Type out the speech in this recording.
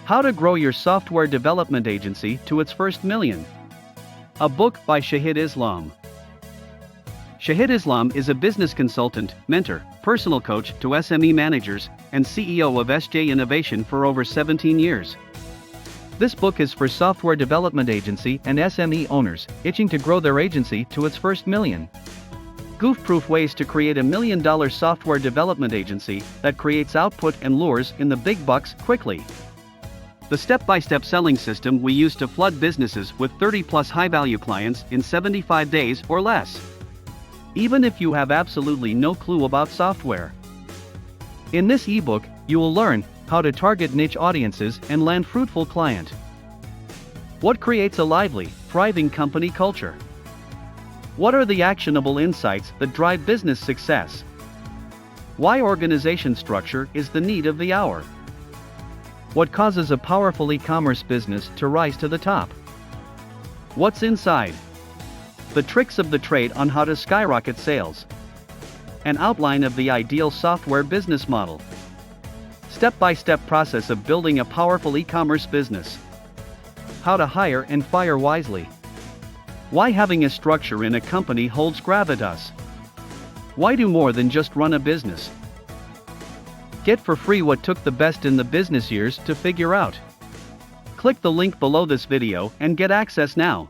How to Grow Your Software Development Agency to Its First Million. A book by Shahed Islam. Shahed Islam is a business consultant, mentor, personal coach to SME managers, and CEO of SJ Innovation for over 17 years. This book is for software development agency and SME owners itching to grow their agency to its first million. Goof-Proof ways to create $1 million software development agency that creates output and lures in the big bucks quickly. The step-by-step selling system we use to flood businesses with 30-plus high-value clients in 75 days or less. Even if you have absolutely no clue about software. In this ebook, you will learn how to target niche audiences and land fruitful client. What creates a lively, thriving company culture? What are the actionable insights that drive business success? Why organization structure is the need of the hour? What causes a powerful e-commerce business to rise to the top? What's inside? The tricks of the trade on how to skyrocket sales. An outline of the ideal software business model. Step-by-step process of building a powerful e-commerce business. How to hire and fire wisely. Why having a structure in a company holds gravitas. Why do more than just run a business? Get for free what took the best in the business years to figure out. Click the link below this video and get access now.